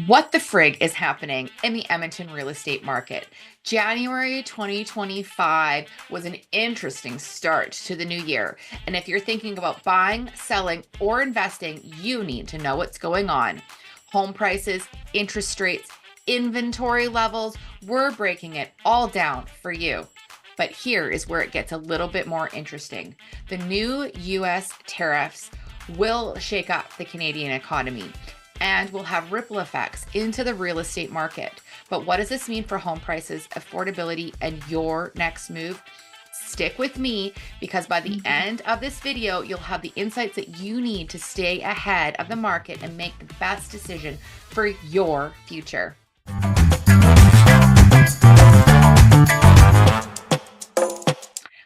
What the frig is happening in the Edmonton real estate market? January 2025 was an interesting start to the new year. And if you're thinking about buying, selling, or investing, you need to know what's going on. Home prices, interest rates, inventory levels, we're breaking it all down for you. But here is where it gets a little bit more interesting. The new US tariffs will shake up the Canadian economy and will have ripple effects into the real estate market. But what does this mean for home prices, affordability, and your next move? Stick with me, because by the end of this video, you'll have the insights that you need to stay ahead of the market and make the best decision for your future.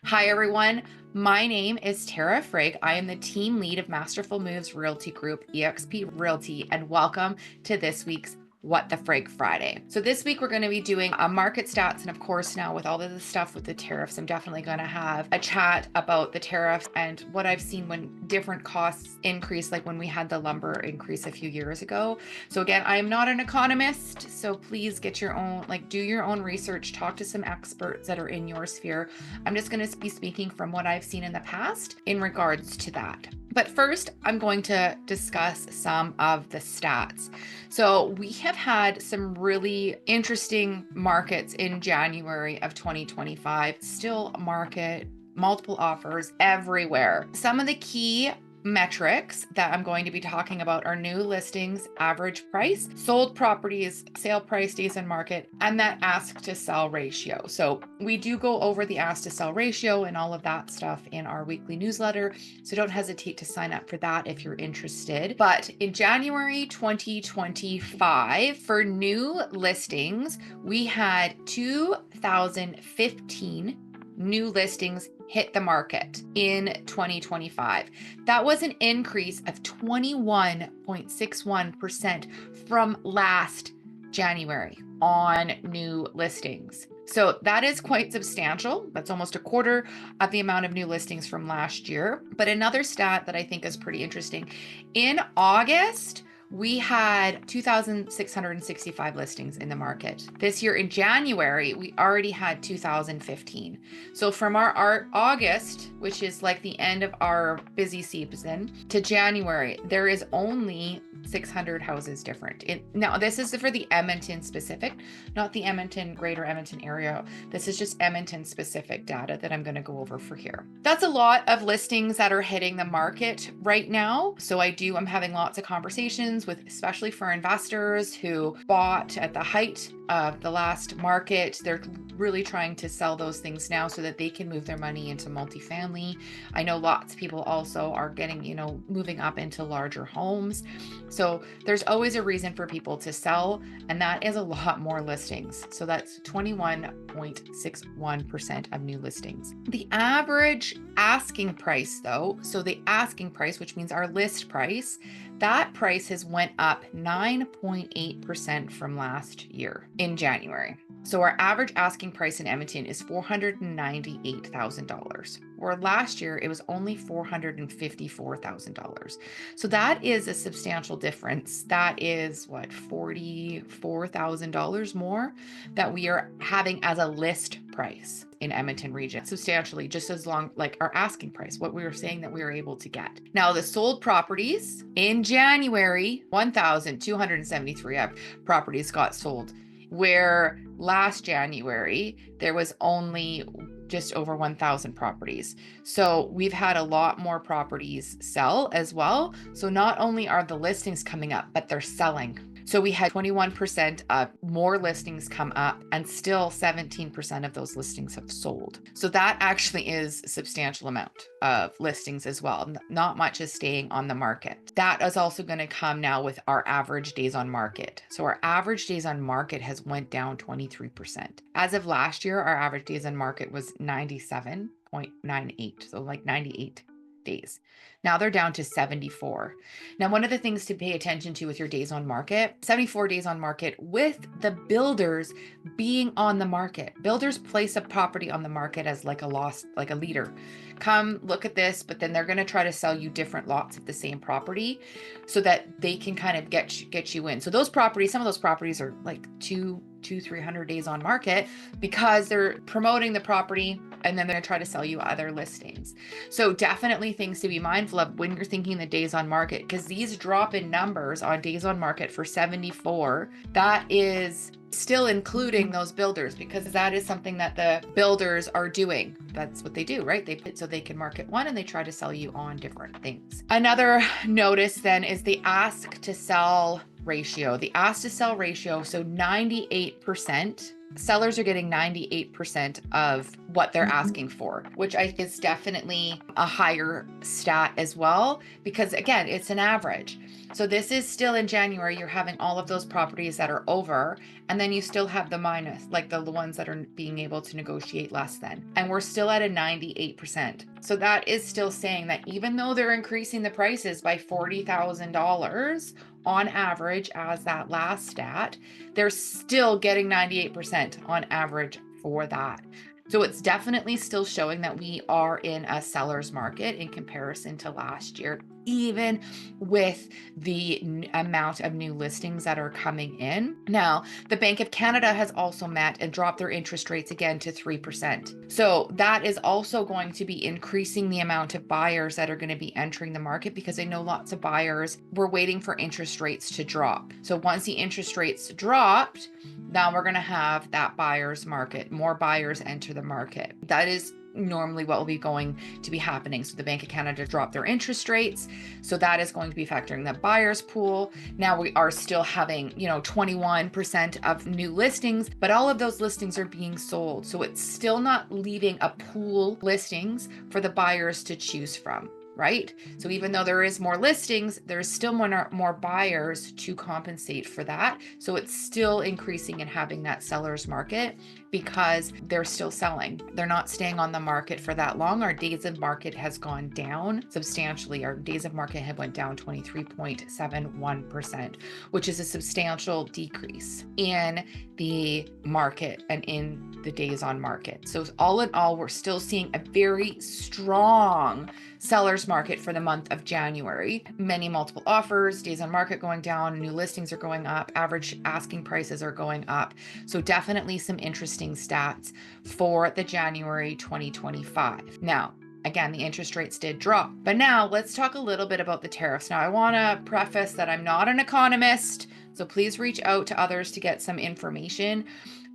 Hi, everyone. My name is Tariff. I am the team lead of Masterful Moves Realty Group, eXp Realty, and welcome to this week's What the Frig Friday. So this week we're going to be doing a market stats, and of course now with all of the stuff with the tariffs, I'm definitely going to have a chat about the tariffs and what I've seen when different costs increase, like when we had the lumber increase a few years ago. So again, I am not an economist, so please get your own, do your own research, talk to some experts that are in your sphere. I'm just going to be speaking from what I've seen in the past in regards to that. But first, I'm going to discuss some of the stats. So we have had some really interesting markets in January of 2025, still market, multiple offers everywhere. Some of the key metrics that I'm going to be talking about are new listings, average price, sold properties, sale price, days on market, and that ask to sell ratio. So we do go over the ask to sell ratio and all of that stuff in our weekly newsletter. So don't hesitate to sign up for that if you're interested. But in January 2025, for new listings, we had 2,015 new listings hit the market in 2025. That was an increase of 21.61% from last January on new listings. So that is quite substantial. That's almost a quarter of the amount of new listings from last year. But another stat that I think is pretty interesting, in August, we had 2,665 listings in the market. This year in January, we already had 2,015. So from our August, which is like the end of our busy season, to January, there is only 600 houses different. Now, this is for the Edmonton specific, not the Edmonton, greater Edmonton area. This is just Edmonton specific data that I'm going to go over for here. That's a lot of listings that are hitting the market right now. So I'm having lots of conversations with, especially for investors who bought at the height of the last market. They're really trying to sell those things now so that they can move their money into multifamily. I know lots of people also are getting, moving up into larger homes. So there's always a reason for people to sell, and that is a lot more listings. So that's 21.61% of new listings. The average asking price though, so the asking price, which means our list price, that price has went up 9.8% from last year in January. So our average asking price in Edmonton is $498,000, where last year it was only $454,000. So that is a substantial difference. That is what, $44,000 more that we are having as a list price in Edmonton region, substantially, just as long, like our asking price, what we were saying that we were able to get. Now, the sold properties in January, 1,273 properties got sold, where last January there was only just over 1,000 properties. So we've had a lot more properties sell as well. So not only are the listings coming up, but they're selling. So we had 21% of more listings come up, and still 17% of those listings have sold. So that actually is a substantial amount of listings as well. Not much is staying on the market. That is also going to come now with our average days on market. So our average days on market has went down 23%. As of last year, our average days on market was 97.98. So like 98 days. Now they're down to 74. Now, one of the things to pay attention to with your days on market, 74 days on market with the builders being on the market. Builders place a property on the market as like a leader. Come look at this, but then they're going to try to sell you different lots of the same property so that they can kind of get you in. So those properties, some of those properties are like 300 days on market because they're promoting the property and then they're going to try to sell you other listings. So definitely things to be mindful of when you're thinking the days on market, because these drop in numbers on days on market for 74, that is still including those builders, because that is something that the builders are doing. That's what they do, right? They put so they can market one and they try to sell you on different things. Another notice then is the ask to sell ratio. The ask to sell ratio, so 98%. Sellers are getting 98% of what they're asking for, which I think is definitely a higher stat as well, because again, it's an average. So this is still in January, you're having all of those properties that are over, and then you still have the minus, like the ones that are being able to negotiate less than. And we're still at a 98%. So that is still saying that even though they're increasing the prices by $40,000 on average as that last stat, they're still getting 98% on average for that. So it's definitely still showing that we are in a seller's market in comparison to last year, even with the amount of new listings that are coming in. Now, the Bank of Canada has also met and dropped their interest rates again to 3%. So that is also going to be increasing the amount of buyers that are going to be entering the market, because I know lots of buyers were waiting for interest rates to drop. So once the interest rates dropped, now we're going to have that buyer's market, more buyers enter the market. That is normally what will be going to be happening. So the Bank of Canada dropped their interest rates. So that is going to be factoring the buyer's pool. Now we are still having, 21% of new listings, but all of those listings are being sold. So it's still not leaving a pool listings for the buyers to choose from. Right? So even though there is more listings, there's still more buyers to compensate for that. So it's still increasing and having that seller's market because they're still selling. They're not staying on the market for that long. Our days of market has gone down substantially. Our days of market have went down 23.71%, which is a substantial decrease in the market and in the days on market. So all in all, we're still seeing a very strong seller's market for the month of January. Many multiple offers, days on market going down, new listings are going up, average asking prices are going up. So definitely some interesting stats for the January 2025. Now, again, the interest rates did drop. But now let's talk a little bit about the tariffs. Now, I want to preface that I'm not an economist, so please reach out to others to get some information.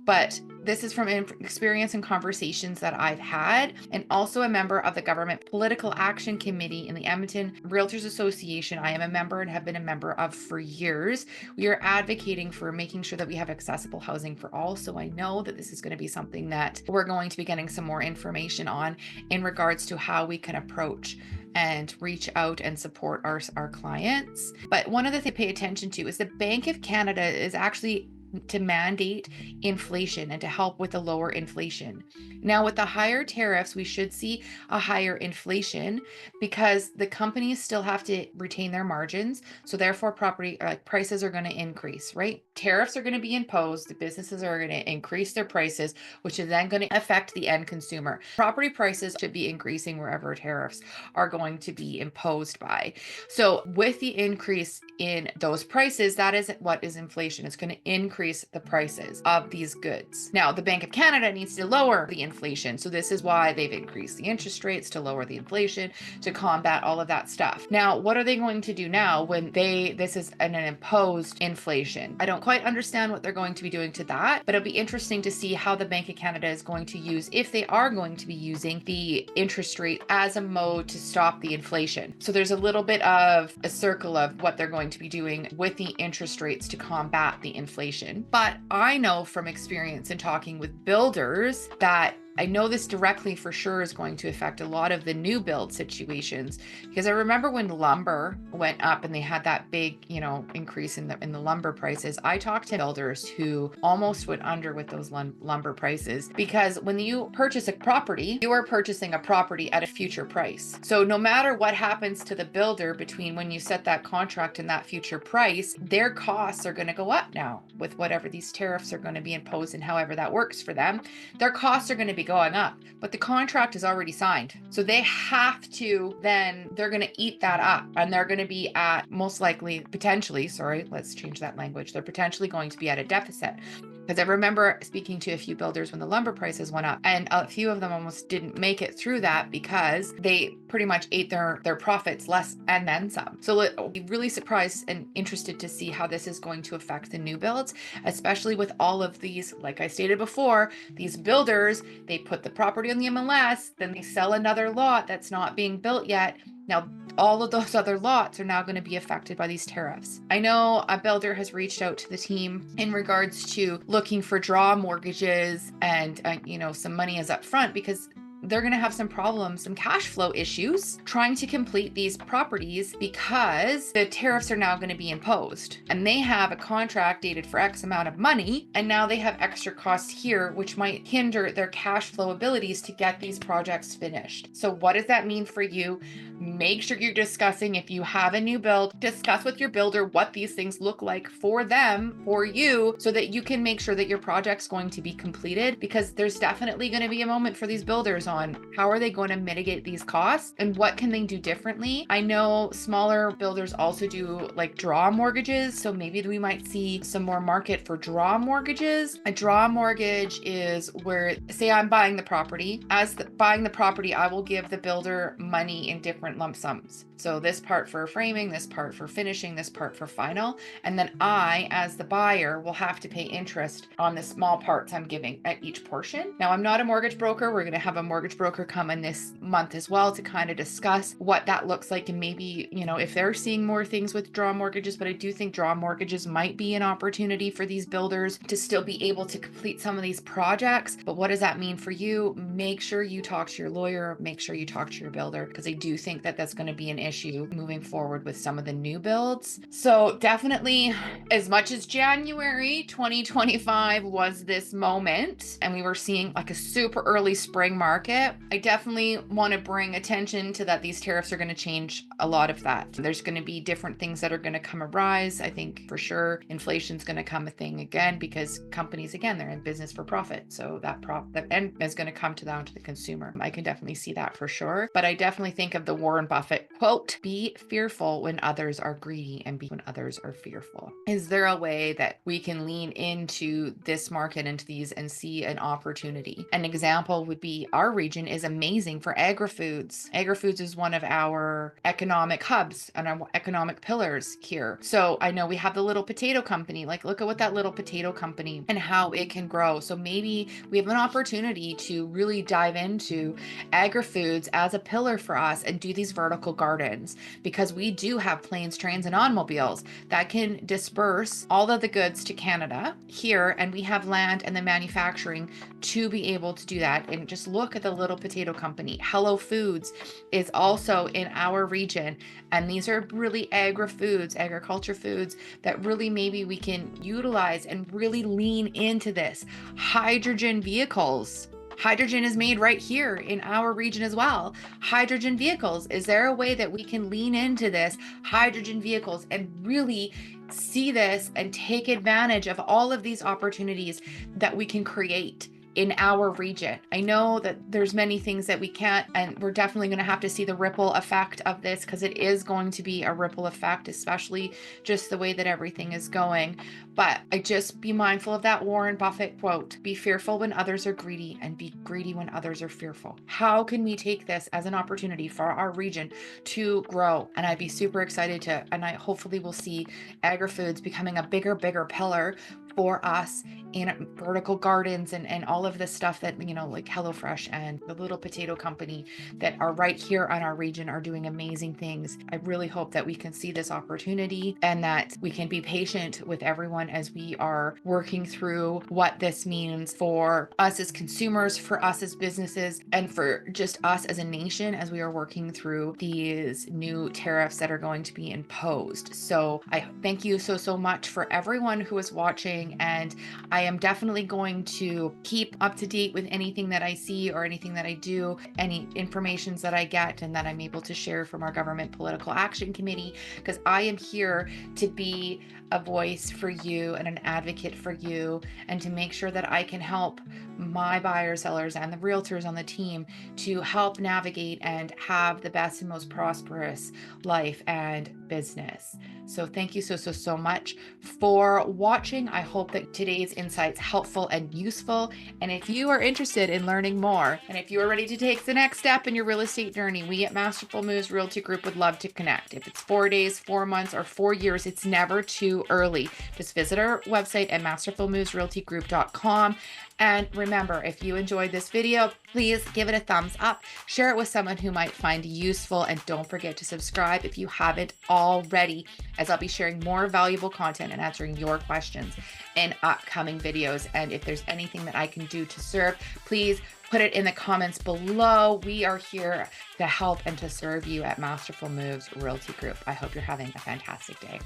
But this is from experience and conversations that I've had, and also a member of the Government Political Action Committee in the Edmonton Realtors Association. I am a member and have been a member of for years. We are advocating for making sure that we have accessible housing for all. So I know that this is going to be something that we're going to be getting some more information on in regards to how we can approach and reach out and support our clients. But one of the things to pay attention to is the Bank of Canada is actually to mandate inflation and to help with the lower inflation. Now, with the higher tariffs, we should see a higher inflation because the companies still have to retain their margins. So therefore, property prices are going to increase, right? Tariffs are going to be imposed. The businesses are going to increase their prices, which is then going to affect the end consumer. Property prices should be increasing wherever tariffs are going to be imposed by. So with the increase in those prices, that is what is inflation. It's going to increase the prices of these goods. Now, the Bank of Canada needs to lower the inflation. So this is why they've increased the interest rates to lower the inflation, to combat all of that stuff. Now, what are they going to do now when this is an imposed inflation? I don't quite understand what they're going to be doing to that, but it'll be interesting to see how the Bank of Canada is going to use, if they are going to be using the interest rate as a mode to stop the inflation. So there's a little bit of a circle of what they're going to be doing with the interest rates to combat the inflation. But I know from experience in talking with builders that I know this directly for sure is going to affect a lot of the new build situations, because I remember when lumber went up and they had that big, increase in the lumber prices. I talked to builders who almost went under with those lumber prices, because when you purchase a property, you are purchasing a property at a future price. So no matter what happens to the builder between when you set that contract and that future price, their costs are going to go up now with whatever these tariffs are going to be imposed and however that works for them. Their costs are going to be going up, but the contract is already signed. So they have to, then they're going to eat that up, and they're going to be at, most likely, potentially, sorry, let's change that language. They're potentially going to be at a deficit. Because I remember speaking to a few builders when the lumber prices went up, and a few of them almost didn't make it through that because they pretty much ate their profits less and then some. So I'll be really surprised and interested to see how this is going to affect the new builds, especially with all of these, like I stated before, these builders, they put the property on the MLS, then they sell another lot that's not being built yet. Now, all of those other lots are now going to be affected by these tariffs. I know a builder has reached out to the team in regards to looking for draw mortgages and, some money as upfront, because they're going to have some problems, some cash flow issues trying to complete these properties because the tariffs are now going to be imposed, and they have a contract dated for X amount of money, and now they have extra costs here, which might hinder their cash flow abilities to get these projects finished. So what does that mean for you? Make sure you're discussing, if you have a new build, discuss with your builder what these things look like for them, for you, so that you can make sure that your project's going to be completed, because there's definitely going to be a moment for these builders on how are they going to mitigate these costs and what can they do differently. I know smaller builders also do like draw mortgages, so maybe we might see some more market for draw mortgages. A draw mortgage is where, say I'm buying the property. Buying the property, I will give the builder money in different lump sums. So this part for framing, this part for finishing, this part for final. And then I, as the buyer, will have to pay interest on the small parts I'm giving at each portion. Now, I'm not a mortgage broker. We're going to have a mortgage broker come in this month as well to kind of discuss what that looks like, and maybe, if they're seeing more things with draw mortgages. But I do think draw mortgages might be an opportunity for these builders to still be able to complete some of these projects. But what does that mean for you? Make sure you talk to your lawyer, make sure you talk to your builder, because I do think that that's going to be an issue moving forward with some of the new builds. So definitely, as much as January 2025 was this moment and we were seeing like a super early spring market, I definitely want to bring attention to that these tariffs are going to change a lot of that. There's going to be different things that are going to come arise. I think for sure inflation's going to come a thing again, because companies, again, they're in business for profit. So that end is going to come down to the consumer. I can definitely see that for sure. But I definitely think of the Warren Buffett quote, "Be fearful when others are greedy and be when others are fearful." Is there a way that we can lean into this market, into these, and see an opportunity? An example would be our region is amazing for Agri-Foods. Agri-Foods is one of our economic hubs and our economic pillars here. So I know we have the little potato company. Like, look at what that little potato company and how it can grow. So maybe we have an opportunity to really dive into Agri-Foods as a pillar for us and do these vertical gardens, because we do have planes, trains, and automobiles that can disperse all of the goods to Canada here, and we have land and the manufacturing to be able to do that. And just look at the little potato company. Hello Foods is also in our region, and these are really agri-foods, agriculture foods that really maybe we can utilize and really lean into this. Hydrogen vehicles. Hydrogen is made right here in our region as well. Hydrogen vehicles. Is there a way that we can lean into this hydrogen vehicles and really see this and take advantage of all of these opportunities that we can create in our region? I know that there's many things that we can't, and we're definitely going to have to see the ripple effect of this, because it is going to be a ripple effect, especially just the way that everything is going. But I just be mindful of that Warren Buffett quote, "Be fearful when others are greedy and be greedy when others are fearful." How can we take this as an opportunity for our region to grow? And I'd be super excited and I hopefully will see Agri-Foods becoming a bigger pillar for us in vertical gardens and all of the stuff that, like HelloFresh and the Little Potato Company that are right here on our region are doing amazing things. I really hope that we can see this opportunity and that we can be patient with everyone as we are working through what this means for us as consumers, for us as businesses, and for just us as a nation as we are working through these new tariffs that are going to be imposed. So I thank you so much for everyone who is watching, and I am definitely going to keep up to date with anything that I see or anything that I do, any informations that I get and that I'm able to share from our Government Political Action Committee, because I am here to be a voice for you and an advocate for you, and to make sure that I can help my buyers, sellers, and the realtors on the team to help navigate and have the best and most prosperous life and business. So thank you so much for watching. I hope that today's insights helpful and useful. And if you are interested in learning more, and if you are ready to take the next step in your real estate journey, we at Masterful Moves Realty Group would love to connect. If it's 4 days, 4 months, or 4 years, it's never too early. Just visit our website at masterfulmovesrealtygroup.com. And remember, if you enjoyed this video, please give it a thumbs up, share it with someone who might find useful, and don't forget to subscribe if you haven't already, as I'll be sharing more valuable content and answering your questions in upcoming videos. And if there's anything that I can do to serve, please put it in the comments below. We are here to help and to serve you at Masterful Moves Realty Group. I hope you're having a fantastic day.